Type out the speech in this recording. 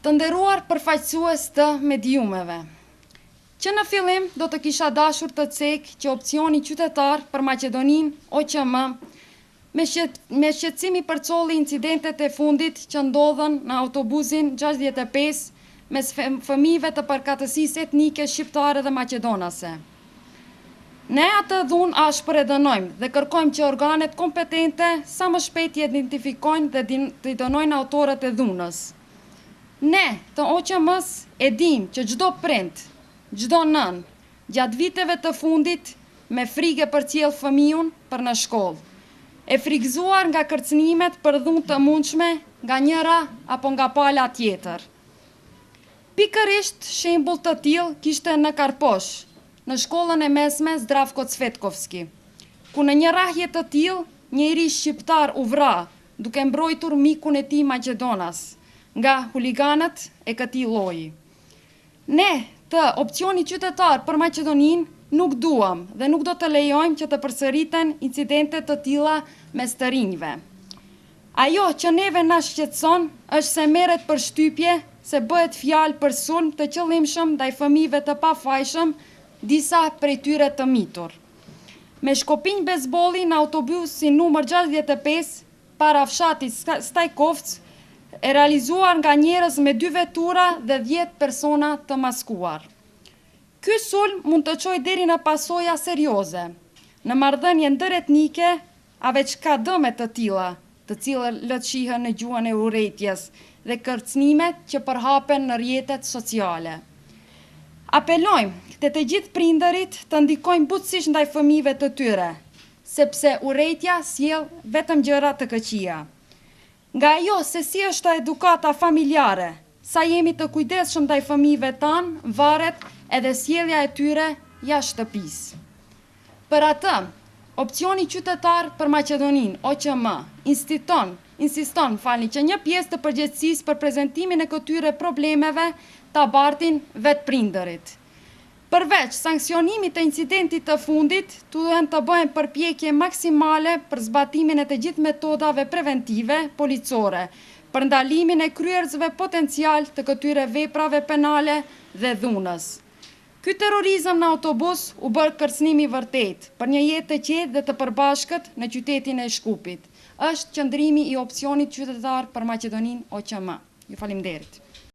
Të nderuar përfaqësues të mediumeve. Që në fillim do të kisha dashur të cek që opcioni qytetar për Maqedoninë OQM me shqetësim i përcolli incidentet e fundit që ndodhen në autobusin 65 mes fëmijëve të përkatësisë etnike shqiptare dhe maqedonase. Ne atë dhunë ashpër e dënojmë dhe kërkojmë që organet kompetente sa më shpejt i identifikojnë dhe të dënojnë autorët e dhunës. Ne të OQM-s e dim që çdo prind, çdo nën, gjatë viteve të fundit me frikë përcjell fëmijën për në shkollë, e frikëzuar nga kërcënimet për dhunë të mundshme nga njëra apo nga pala tjetër. Pikërisht shembull të tillë kishte në Karposh, në shkollën e mesme Zdravko Cvetkovski, ku në një rrahje të tillë njëri shqiptar u vra duke mbrojtur mikun e tij maqedonas nga huliganët e këtij lloji. Ne të opcioni qytetar për Maqedoninë nuk duam dhe nuk do të lejojmë që të përsëriten incidente të tilla mes të rinjve. Ajo që neve na shqetëson është se merret përshtypje se bëhet fjalë për sulm të qëllimshëm ndaj fëmijëve të pafajshëm, disa prej tyre të mitur. Me shkopinj bezbolli në autobusin numër 65 para fshatit Stajkovc, e realizuar nga njerëz me 2 vetura dhe 10 persona të maskuar. Ky sulm mund të çojë deri në pasoja serioze, në marrëdhënie ndëretnike, a veç ka dëme të tilla, të cilët shihen në gjuhën e urrëties dhe kërcënimet që përhapen në rrjetet sociale. Apelojmë te të gjithë prindërit të ndikojnë butësisht ndaj fëmijëve të tyre, sepse urrëtia sjell vetëm gjëra të këqija. Nga ajo se si është edukata familjare, sa jemi të kujdesshëm ndaj fëmijëve tanë, varet edhe sjellja e tyre jashtë shtëpisë. Për atë, opcioni qytetar për Maqedoninë OQM insiston që një pjesë të përgjegjësisë për prezantimin e këtyre problemeve ta bartin vetë prindërit. Përveç sankcionimit të incidentit të fundit, duhen të bëhen përpjekje maksimale për zbatimin e të gjithë metodave preventive policore, për ndalimin e kryerësve potencial të këtyre veprave penale dhe dhunës. Ky terrorizëm në autobus u bërë kërcënimi vërtet për një jetë të qetë dhe të përbashkët në qytetin e Shkupit. Është qëndrimi i opcionit qytetar për Maqedoninë OQM. Ju faleminderit.